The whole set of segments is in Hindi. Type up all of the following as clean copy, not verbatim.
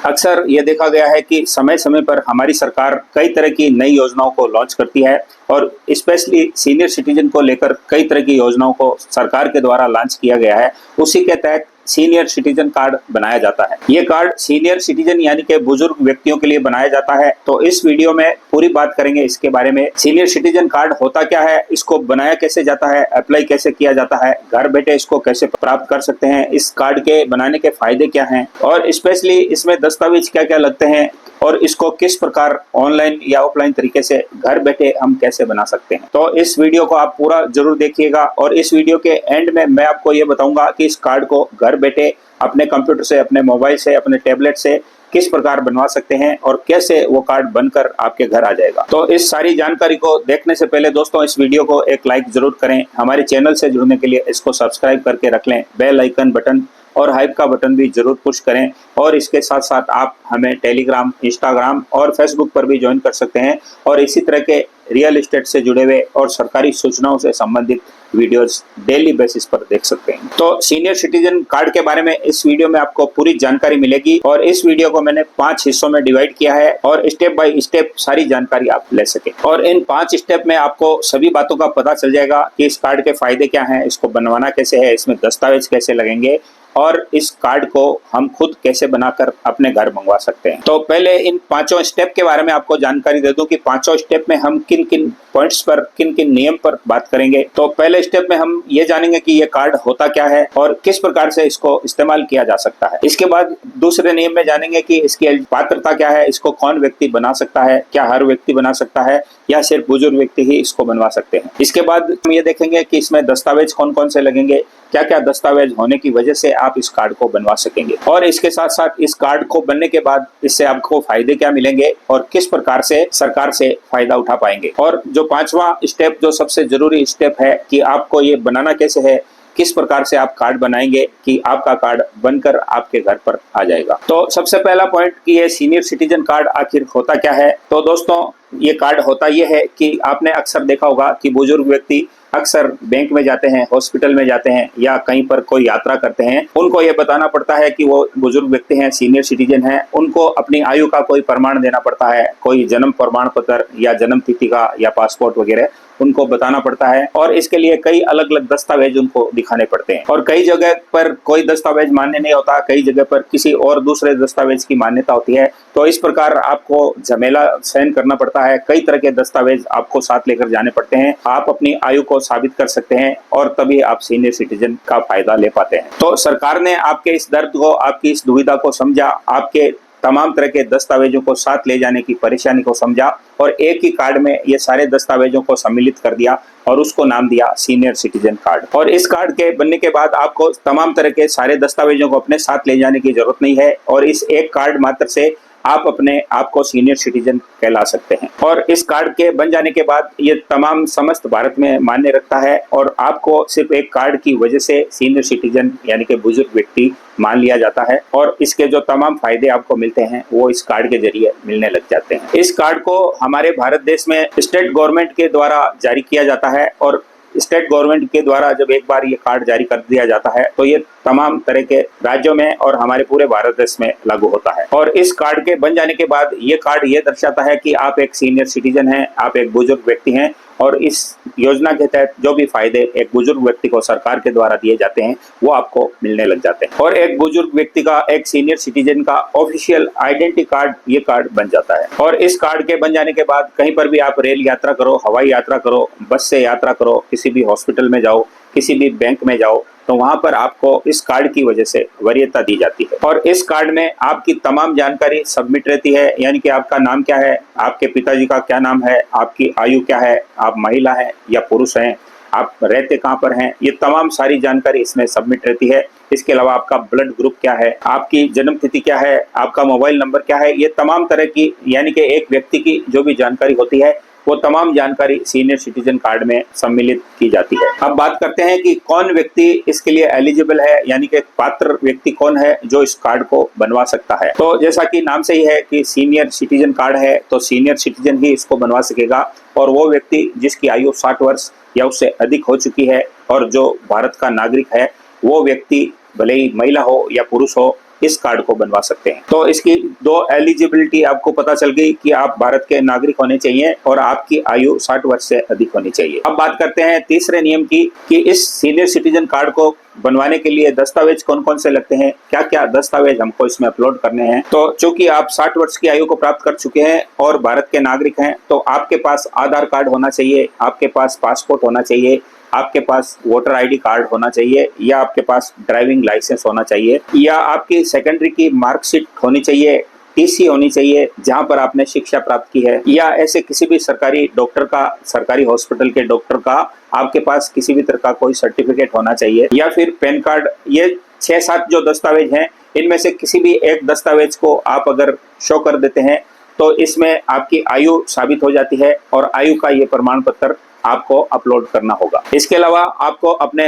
अक्सर ये देखा गया है कि समय समय पर हमारी सरकार कई तरह की नई योजनाओं को लॉन्च करती है और स्पेशली सीनियर सिटीजन को लेकर कई तरह की योजनाओं को सरकार के द्वारा लॉन्च किया गया है। उसी के तहत सीनियर सिटीजन कार्ड बनाया जाता है। ये कार्ड सीनियर सिटीजन यानी कि बुजुर्ग व्यक्तियों के लिए बनाया जाता है। तो इस वीडियो में पूरी बात करेंगे इसके बारे में। सीनियर सिटीजन कार्ड होता क्या है, इसको बनाया कैसे जाता है, अप्लाई कैसे किया जाता है, घर बैठे इसको कैसे प्राप्त कर सकते हैं, इस कार्ड के बनाने के फायदे क्या हैं और स्पेशली इसमें दस्तावेज क्या क्या लगते हैं और इसको किस प्रकार ऑनलाइन या ऑफलाइन तरीके से घर बैठे हम कैसे बना सकते हैं। तो इस वीडियो को आप पूरा जरूर देखिएगा और इस वीडियो के एंड में मैं आपको ये बताऊंगा कि इस कार्ड को घर बैठे अपने कंप्यूटर से, अपने मोबाइल से, अपने टैबलेट से किस प्रकार बनवा सकते हैं और कैसे वो कार्ड बनकर आपके घर आ जाएगा। तो इस सारी जानकारी को देखने से पहले दोस्तों इस वीडियो को एक लाइक जरूर करें। हमारे चैनल से जुड़ने के लिए इसको सब्सक्राइब करके रख लें। बेल आइकन बटन और हाइप का बटन भी जरूर पुश करें और इसके साथ साथ आप हमें टेलीग्राम, इंस्टाग्राम और फेसबुक पर भी ज्वाइन कर सकते हैं और इसी तरह के रियल एस्टेट से जुड़े हुए और सरकारी सूचनाओं से संबंधित वीडियोस डेली बेसिस पर देख सकते हैं। तो सीनियर सिटीजन कार्ड के बारे में इस वीडियो में आपको पूरी जानकारी मिलेगी और इस वीडियो को मैंने 5 हिस्सों में डिवाइड किया है और स्टेप बाय स्टेप सारी जानकारी आप ले सके और इन 5 स्टेप में आपको सभी बातों का पता चल जाएगा कि इस कार्ड के फायदे क्या हैं, इसको बनवाना कैसे है, इसमें दस्तावेज कैसे लगेंगे और इस कार्ड को हम खुद कैसे बनाकर अपने घर मंगवा सकते हैं। तो पहले इन 5 स्टेप के बारे में आपको जानकारी दे दूं कि 5 स्टेप में हम किन किन पॉइंट्स पर, किन किन नियम पर बात करेंगे। तो पहले स्टेप में हम ये जानेंगे कि ये कार्ड होता क्या है और किस प्रकार से इसको इस्तेमाल किया जा सकता है। इसके बाद दूसरे नियम में जानेंगे कि इसकी पात्रता क्या है, इसको कौन व्यक्ति बना सकता है, क्या हर व्यक्ति बना सकता है या सिर्फ बुजुर्ग व्यक्ति ही इसको बनवा सकते हैं। इसके बाद हम ये देखेंगे कि इसमें दस्तावेज कौन कौन से लगेंगे, क्या क्या दस्तावेज होने की वजह से आप इस कार्ड को बनवा सकेंगे और इसके साथ साथ इस कार्ड को बनने के बाद इससे आपको फायदे क्या मिलेंगे और किस प्रकार से सरकार से फायदा उठा पाएंगे। और जो 5वां स्टेप, जो सबसे जरूरी स्टेप है कि आपको ये बनाना कैसे है, किस प्रकार से आप कार्ड बनाएंगे कि आपका कार्ड बनकर आपके घर पर आ जाएगा। तो सबसे पहला पॉइंट कि ये सीनियर सिटीजन कार्ड आखिर होता क्या है। तो दोस्तों ये कार्ड होता ये है कि आपने अक्सर देखा होगा कि बुजुर्ग व्यक्ति अक्सर बैंक में जाते हैं, हॉस्पिटल में जाते हैं या कहीं पर कोई यात्रा करते हैं। उनको ये बताना पड़ता है कि वो बुजुर्ग व्यक्ति हैं, सीनियर सिटीजन हैं। उनको अपनी आयु का कोई प्रमाण देना पड़ता है, कोई जन्म प्रमाण पत्र या जन्म तिथि का या पासपोर्ट वगैरह उनको बताना पड़ता है और इसके लिए कई अलग अलग दस्तावेज उनको दिखाने पड़ते हैं और कई जगह पर कोई दस्तावेज मान्य नहीं होता, कई जगह पर किसी और दूसरे दस्तावेज की मान्यता होती है। तो इस प्रकार आपको झमेला सहन करना पड़ता है, कई तरह के दस्तावेज आपको साथ लेकर जाने पड़ते हैं। आप अपनी आयु को साबित कर सकते हैं और तभी आप सीनियर सिटीजन का फायदा ले पाते हैं। तो सरकार ने आपके इस दर्द को, आपकी इस दुविधा को समझा, आपके तमाम तरह के दस्तावेजों को साथ ले जाने की परेशानी को समझा और एक ही कार्ड में ये सारे दस्तावेजों को सम्मिलित कर दिया और उसको नाम दिया सीनियर सिटीजन कार्ड। और इस कार्ड के बनने के बाद आपको तमाम तरह के सारे दस्तावेजों को अपने साथ ले जाने की जरूरत नहीं है और इस एक कार्ड मात्र से आप अपने आप को सीनियर सिटीजन कहला सकते हैं। और इस कार्ड के बन जाने के बाद ये तमाम समस्त भारत में मान्य रखता है और आपको सिर्फ एक कार्ड की वजह से सीनियर सिटीजन यानी कि बुजुर्ग व्यक्ति मान लिया जाता है और इसके जो तमाम फायदे आपको मिलते हैं वो इस कार्ड के जरिए मिलने लग जाते हैं। इस कार्ड को हमारे भारत देश में स्टेट गवर्नमेंट के द्वारा जारी किया जाता है और स्टेट गवर्नमेंट के द्वारा जब एक बार ये कार्ड जारी कर दिया जाता है तो ये तमाम तरह के राज्यों में और हमारे पूरे भारत देश में लागू होता है। और इस कार्ड के बन जाने के बाद ये कार्ड ये दर्शाता है कि आप एक सीनियर सिटीजन हैं, आप एक बुजुर्ग व्यक्ति हैं और इस योजना के तहत जो भी फायदे एक बुजुर्ग व्यक्ति को सरकार के द्वारा दिए जाते हैं वो आपको मिलने लग जाते हैं और एक बुजुर्ग व्यक्ति का, एक सीनियर सिटीजन का ऑफिशियल आइडेंटिटी कार्ड ये कार्ड बन जाता है। और इस कार्ड के बन जाने के बाद कहीं पर भी आप रेल यात्रा करो, हवाई यात्रा करो, बस से यात्रा करो, किसी भी हॉस्पिटल में जाओ, किसी भी बैंक में जाओ, तो वहां पर आपको इस कार्ड की वजह से वरीयता दी जाती है और इस कार्ड में आपकी तमाम जानकारी सबमिट रहती है। यानी कि आपका नाम क्या है, आपके पिताजी का क्या नाम है, आपकी आयु क्या है, आप महिला हैं या पुरुष हैं, आप रहते कहाँ पर हैं, ये तमाम सारी जानकारी इसमें सबमिट रहती है। इसके अलावा आपका ब्लड ग्रुप क्या है, आपकी जन्म तिथि क्या है, आपका मोबाइल नंबर क्या है, ये तमाम तरह की यानी कि एक व्यक्ति की जो भी जानकारी होती है वो तमाम जानकारी सीनियर सिटीजन कार्ड में सम्मिलित की जाती है। अब बात करते हैं कि कौन व्यक्ति इसके लिए एलिजिबल है, यानी कि पात्र व्यक्ति कौन है जो इस कार्ड को बनवा सकता है। तो जैसा कि नाम से ही है कि सीनियर सिटीजन कार्ड है तो सीनियर सिटीजन ही इसको बनवा सकेगा और वो व्यक्ति जिसकी आयु 60 वर्ष या उससे अधिक हो चुकी है और जो भारत का नागरिक है वो व्यक्ति भले ही महिला हो या पुरुष हो इस कार्ड को बनवा सकते हैं। तो इसकी दो एलिजिबिलिटी आपको पता चल गई कि आप भारत के नागरिक होने चाहिए और आपकी आयु 60 वर्ष से अधिक होनी चाहिए। अब बात करते हैं तीसरे नियम की कि इस सीनियर सिटीजन कार्ड को बनवाने के लिए दस्तावेज कौन कौन से लगते हैं, क्या क्या दस्तावेज हमको इसमें अपलोड करने हैं। तो चूंकि आप 60 वर्ष की आयु को प्राप्त कर चुके हैं और भारत के नागरिक हैं, तो आपके पास आधार कार्ड होना चाहिए, आपके पास पासपोर्ट होना चाहिए, आपके पास वोटर आईडी कार्ड होना चाहिए, या आपके पास ड्राइविंग लाइसेंस होना चाहिए, या आपकी सेकेंडरी की मार्कशीट होनी चाहिए, टीसी होनी चाहिए जहां पर आपने शिक्षा प्राप्त की है, या ऐसे किसी भी सरकारी डॉक्टर का, सरकारी हॉस्पिटल के डॉक्टर का आपके पास किसी भी तरह का कोई सर्टिफिकेट होना चाहिए, या फिर पैन कार्ड। ये 6-7 जो दस्तावेज हैं, इनमें से किसी भी एक दस्तावेज को आप अगर शो कर देते हैं तो इसमें आपकी आयु साबित हो जाती है और आयु का ये प्रमाण पत्र आपको अपलोड करना होगा। इसके अलावा आपको अपने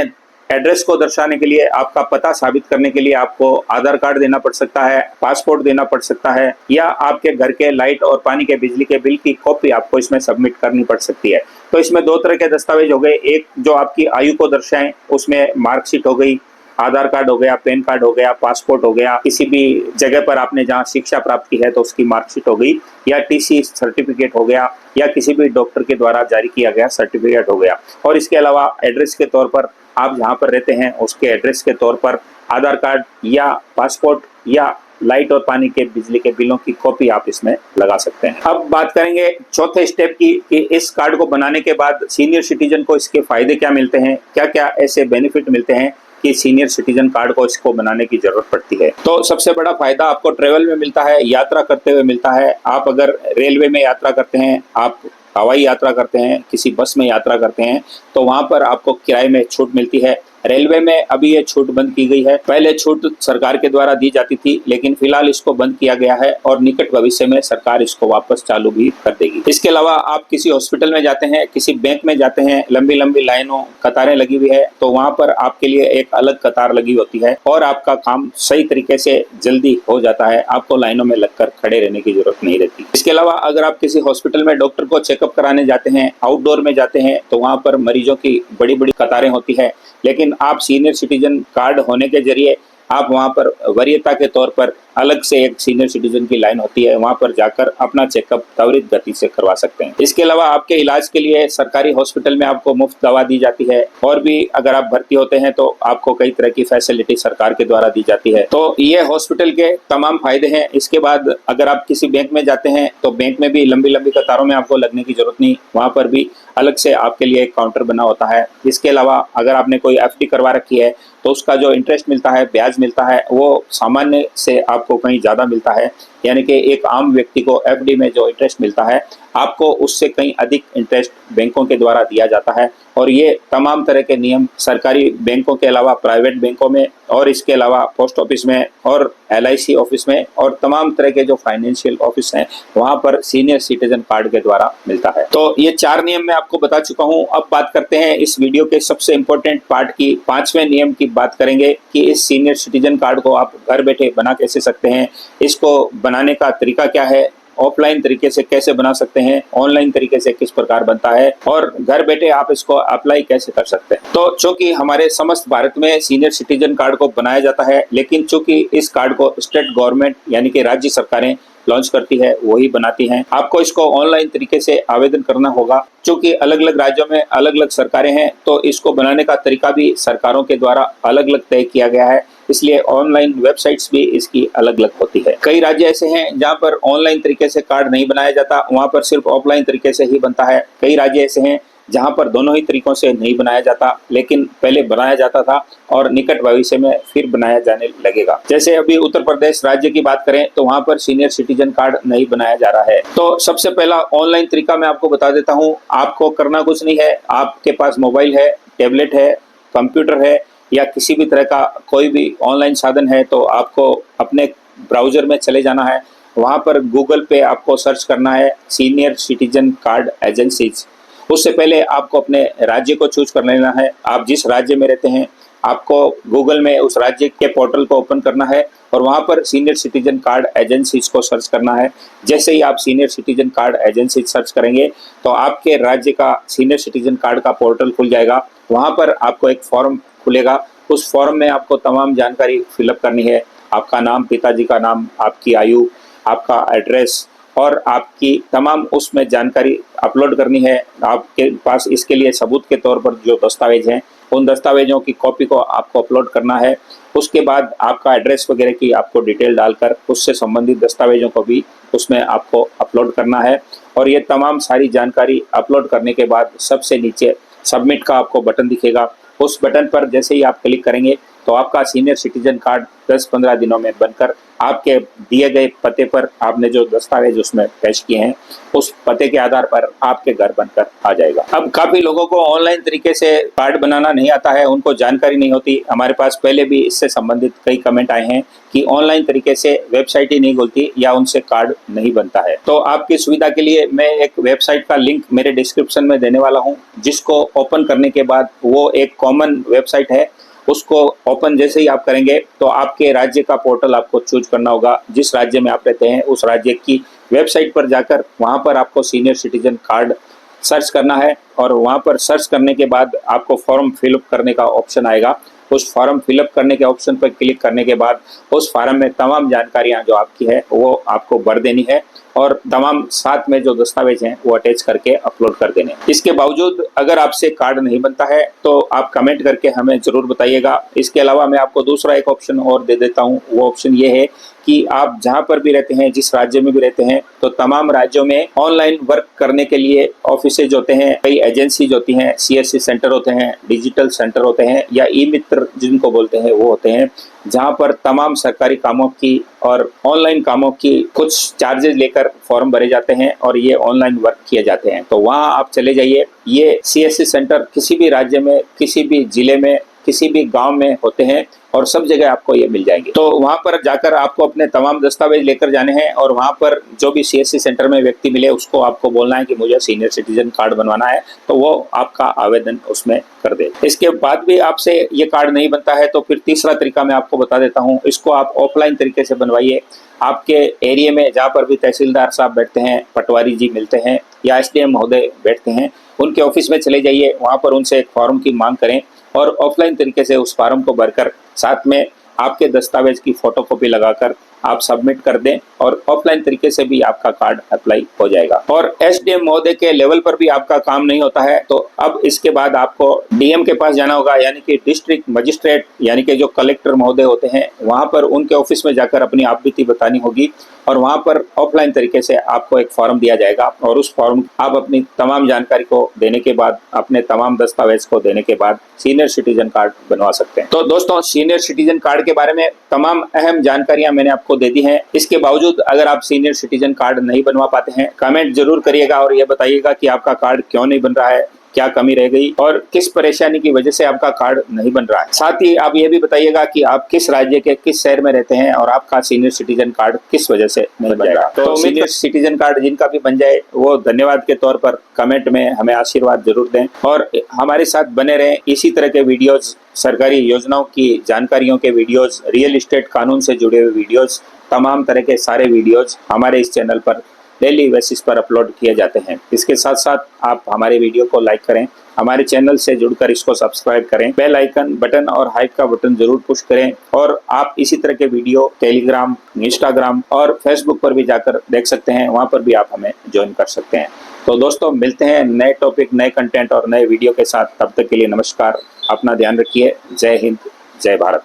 एड्रेस को दर्शाने के लिए, आपका पता साबित करने के लिए आपको आधार कार्ड देना पड़ सकता है, पासपोर्ट देना पड़ सकता है, या आपके घर के लाइट और पानी के बिजली के बिल की कॉपी आपको इसमें सबमिट करनी पड़ सकती है। तो इसमें दो तरह के दस्तावेज हो गए, एक जो आपकी आयु को दर्शाएं, उसमें मार्कशीट हो गई, आधार कार्ड हो गया, पैन कार्ड हो गया, पासपोर्ट हो गया, किसी भी जगह पर आपने जहां शिक्षा प्राप्त की है तो उसकी मार्कशीट हो गई, या टीसी सर्टिफिकेट हो गया, या किसी भी डॉक्टर के द्वारा जारी किया गया सर्टिफिकेट हो गया। और इसके अलावा एड्रेस के तौर पर आप जहां पर रहते हैं उसके एड्रेस के तौर पर आधार कार्ड या पासपोर्ट या लाइट और पानी के बिजली के बिलों की कॉपी आप इसमें लगा सकते हैं। अब बात करेंगे चौथे स्टेप की कि इस कार्ड को बनाने के बाद सीनियर सिटीजन को इसके फायदे क्या मिलते हैं, क्या क्या ऐसे बेनिफिट मिलते हैं कि सीनियर सिटीजन कार्ड को इसको बनाने की जरूरत पड़ती है। तो सबसे बड़ा फायदा आपको ट्रेवल में मिलता है, यात्रा करते हुए मिलता है। आप अगर रेलवे में यात्रा करते हैं, आप हवाई यात्रा करते हैं, किसी बस में यात्रा करते हैं, तो वहां पर आपको किराए में छूट मिलती है। रेलवे में अभी ये छूट बंद की गई है, पहले छूट सरकार के द्वारा दी जाती थी, लेकिन फिलहाल इसको बंद किया गया है और निकट भविष्य में सरकार इसको वापस चालू भी कर देगी। इसके अलावा आप किसी हॉस्पिटल में जाते हैं, किसी बैंक में जाते हैं, लंबी लंबी लाइनों कतारें लगी हुई है, तो वहां पर आपके लिए एक अलग कतार लगी होती है और आपका काम सही तरीके से जल्दी हो जाता है, आपको लाइनों में लगकर खड़े रहने की जरूरत नहीं रहती। इसके अलावा अगर आप किसी हॉस्पिटल में डॉक्टर को चेकअप कराने जाते हैं, आउटडोर में जाते हैं, तो वहां पर मरीजों की बड़ी बड़ी कतारें होती है, लेकिन आप सीनियर सिटीजन कार्ड होने के जरिए आप वहां पर वरीयता के तौर पर अलग से एक सीनियर सिटीजन की लाइन होती है, वहां पर जाकर अपना चेकअप त्वरित गति से करवा सकते हैं। इसके अलावा आपके इलाज के लिए सरकारी हॉस्पिटल में आपको मुफ्त दवा दी जाती है, और भी अगर आप भर्ती होते हैं तो आपको कई तरह की फैसिलिटी सरकार के द्वारा दी जाती है। तो ये हॉस्पिटल के तमाम फायदे हैं। इसके बाद अगर आप किसी बैंक में जाते हैं तो बैंक में भी लंबी लंबी कतारों में आपको लगने की जरूरत नहीं, वहां पर भी अलग से आपके लिए एक काउंटर बना होता है। इसके अलावा अगर आपने कोई एफडी करवा रखी है तो उसका जो इंटरेस्ट मिलता है, ब्याज मिलता है, वो सामान्य से आपको कहीं ज्यादा मिलता है। यानी कि एक आम व्यक्ति को एफडी में जो इंटरेस्ट मिलता है, आपको उससे कहीं अधिक इंटरेस्ट बैंकों के द्वारा दिया जाता है। और ये तमाम तरह के नियम सरकारी बैंकों के अलावा प्राइवेट बैंकों में, और इसके अलावा पोस्ट ऑफिस में और LIC ऑफिस में और तमाम तरह के जो फाइनेंशियल ऑफिस हैं, वहां पर सीनियर सिटीजन कार्ड के द्वारा मिलता है। तो ये 4 नियम मैं आपको बता चुका हूं। अब बात करते हैं इस वीडियो के सबसे इंपॉर्टेंट पार्ट की, 5वें नियम की बात करेंगे कि इस सीनियर सिटीजन कार्ड को आप घर बैठे बना कैसे सकते हैं, इसको बनाने का तरीका क्या है, ऑफलाइन तरीके से कैसे बना सकते हैं, ऑनलाइन तरीके से किस प्रकार बनता है, और घर बैठे आप इसको अप्लाई कैसे कर सकते हैं। तो चूंकि हमारे समस्त भारत में सीनियर सिटीजन कार्ड को बनाया जाता है, लेकिन चूंकि इस कार्ड को स्टेट गवर्नमेंट यानी कि राज्य सरकारें लॉन्च करती है, वही बनाती हैं, आपको इसको ऑनलाइन तरीके से आवेदन करना होगा। चूंकि अलग अलग राज्यों में अलग अलग सरकारें हैं, तो इसको बनाने का तरीका भी सरकारों के द्वारा अलग अलग तय किया गया है, इसलिए ऑनलाइन वेबसाइट्स भी इसकी अलग अलग होती है। कई राज्य ऐसे हैं जहां पर ऑनलाइन तरीके से कार्ड नहीं बनाया जाता, वहां पर सिर्फ ऑफलाइन तरीके से ही बनता है। कई राज्य ऐसे हैं जहां पर दोनों ही तरीकों से नहीं बनाया जाता, लेकिन पहले बनाया जाता था और निकट भविष्य में फिर बनाया जाने लगेगा। जैसे अभी उत्तर प्रदेश राज्य की बात करें तो वहां पर सीनियर सिटीजन कार्ड नहीं बनाया जा रहा है। तो सबसे पहला ऑनलाइन तरीका मैं आपको बता देता हूं। आपको करना कुछ नहीं है, आपके पास मोबाइल है, टैबलेट है, कंप्यूटर है, या किसी भी तरह का कोई भी ऑनलाइन साधन है, तो आपको अपने ब्राउजर में चले जाना है। वहां पर गूगल पे आपको सर्च करना है सीनियर सिटीजन कार्ड एजेंसीज। उससे पहले आपको अपने राज्य को चूज कर लेना है। आप जिस राज्य में रहते हैं, आपको गूगल में उस राज्य के पोर्टल को ओपन करना है और वहां पर सीनियर सिटीजन कार्ड एजेंसीज को सर्च करना है। जैसे ही आप senior citizen card agency search करेंगे तो आपके राज्य का सीनियर सिटीजन कार्ड का पोर्टल खुल जाएगा। वहां पर आपको एक फॉर्म खुलेगा, उस फॉर्म में आपको तमाम जानकारी फिलअप करनी है। आपका नाम, पिताजी का नाम, आपकी आयु, आपका एड्रेस और आपकी तमाम उसमें जानकारी अपलोड करनी है। आपके पास इसके लिए सबूत के तौर पर जो दस्तावेज हैं, उन दस्तावेजों की कॉपी को आपको अपलोड करना है। उसके बाद आपका एड्रेस वगैरह की आपको डिटेल डालकर उससे संबंधित दस्तावेजों को भी उसमें आपको अपलोड करना है। और ये तमाम सारी जानकारी अपलोड करने के बाद सबसे नीचे सबमिट का आपको बटन दिखेगा। उस बटन पर जैसे ही आप क्लिक करेंगे तो आपका सीनियर सिटीजन कार्ड 10-15 दिनों में बनकर आपके दिए गए पते पर आपने जो दस्तावेज उसमें पेश किए हैं उस पते के आधार पर आपके घर बनकर आ जाएगा। अब काफ़ी लोगों को ऑनलाइन तरीके से कार्ड बनाना नहीं आता है, उनको जानकारी नहीं होती। हमारे पास पहले भी इससे संबंधित कई कमेंट आए हैं कि ऑनलाइन तरीके से वेबसाइट ही नहीं खुलती या उनसे कार्ड नहीं बनता है। तो आपकी सुविधा के लिए मैं एक वेबसाइट का लिंक मेरे डिस्क्रिप्शन में देने वाला हूं, जिसको ओपन करने के बाद वो एक कॉमन वेबसाइट है। उसको ओपन जैसे ही आप करेंगे तो आपके राज्य का पोर्टल आपको चूज करना होगा। जिस राज्य में आप रहते हैं उस राज्य की वेबसाइट पर जाकर वहां पर आपको सीनियर सिटीजन कार्ड सर्च करना है और वहां पर सर्च करने के बाद आपको फॉर्म फिलअप करने का ऑप्शन आएगा। उस फॉर्म फिलअप करने के ऑप्शन पर क्लिक करने के बाद उस फॉर्म में तमाम जानकारियां जो आपकी है वो आपको भर देनी है और तमाम साथ में जो दस्तावेज हैं वो अटैच करके अपलोड कर देने। इसके बावजूद अगर आपसे कार्ड नहीं बनता है तो आप कमेंट करके हमें ज़रूर बताइएगा। इसके अलावा मैं आपको दूसरा एक ऑप्शन और दे देता हूँ। वो ऑप्शन ये है कि आप जहाँ पर भी रहते हैं, जिस राज्य में भी रहते हैं, तो तमाम राज्यों में ऑनलाइन वर्क करने के लिए ऑफिसेज होते हैं, कई एजेंसीज होती हैं, CSC सेंटर होते हैं, डिजिटल सेंटर होते हैं या ई-मित्र जिनको बोलते हैं वो होते हैं, जहाँ पर तमाम सरकारी कामों की और ऑनलाइन कामों की कुछ चार्जेस लेकर फॉर्म भरे जाते हैं और ये ऑनलाइन वर्क किए जाते हैं। तो वहाँ आप चले जाइए। ये CSC सेंटर किसी भी राज्य में, किसी भी जिले में, किसी भी गांव में होते हैं और सब जगह आपको ये मिल जाएंगे। तो वहां पर जाकर आपको अपने तमाम दस्तावेज लेकर जाने हैं और वहां पर जो भी CSC सेंटर में व्यक्ति मिले उसको आपको बोलना है कि मुझे सीनियर सिटीजन कार्ड बनवाना है, तो वो आपका आवेदन उसमें कर दे। इसके बाद भी आपसे ये कार्ड नहीं बनता है तो फिर तीसरा तरीका मैं आपको बता देता हूँ। इसको आप ऑफलाइन तरीके से बनवाइए। आपके एरिया में जहाँ पर भी तहसीलदार साहब बैठते हैं, पटवारी जी मिलते हैं या SDM महोदय बैठते हैं, उनके ऑफिस में चले जाइए। वहाँ पर उनसे एक फॉर्म की मांग करें और ऑफलाइन तरीके से उस फॉर्म को भरकर साथ में आपके दस्तावेज की फोटोकॉपी लगाकर आप सबमिट कर दें और ऑफलाइन तरीके से भी आपका कार्ड अप्लाई हो जाएगा। और SDM महोदय के लेवल पर भी आपका काम नहीं होता है तो अब इसके बाद आपको DM के पास जाना होगा, यानी कि डिस्ट्रिक्ट मजिस्ट्रेट, यानी कि जो कलेक्टर महोदय होते हैं, वहां पर उनके ऑफिस में जाकर अपनी आपबीती बतानी होगी और वहां पर ऑफलाइन तरीके से आपको एक फॉर्म दिया जाएगा और उस फॉर्म आप अपनी तमाम जानकारी को देने के बाद, अपने तमाम दस्तावेज को देने के बाद सीनियर सिटीजन कार्ड बनवा सकते हैं। तो दोस्तों, सीनियर सिटीजन कार्ड के बारे में तमाम अहम जानकारियां मैंने आपको दे दी हैं। इसके बावजूद अगर आप सीनियर सिटीजन कार्ड नहीं बनवा पाते हैं, कमेंट जरूर करिएगा और ये बताइएगा कि आपका कार्ड क्यों नहीं बन रहा है, क्या कमी रह गई और किस परेशानी की वजह से आपका कार्ड नहीं बन रहा है। साथ ही आप ये भी बताइएगा कि आप किस राज्य के किस शहर में रहते हैं और आपका सीनियर सिटीजन कार्ड किस वजह से नहीं बन जाएगा। तो सीनियर सिटीजन कार्ड जिनका भी बन जाए वो धन्यवाद के तौर पर कमेंट में हमें आशीर्वाद जरूर दें और हमारे साथ बने रहें। इसी तरह के वीडियोज, सरकारी योजनाओं की जानकारियों के वीडियोज, रियल एस्टेट कानून से जुड़े हुए वीडियोज, तमाम तरह के सारे वीडियोज हमारे इस चैनल पर डेली बेसिस पर अपलोड किए जाते हैं। इसके साथ साथ आप हमारे वीडियो को लाइक करें, हमारे चैनल से जुड़कर इसको सब्सक्राइब करें, बेल आइकन बटन और हाइप का बटन जरूर पुश करें और आप इसी तरह के वीडियो टेलीग्राम, इंस्टाग्राम और फेसबुक पर भी जाकर देख सकते हैं। वहां पर भी आप हमें ज्वाइन कर सकते हैं। तो दोस्तों, मिलते हैं नए टॉपिक, नए कंटेंट और नए वीडियो के साथ। तब तक के लिए नमस्कार, अपना ध्यान रखिए। जय हिंद, जय भारत।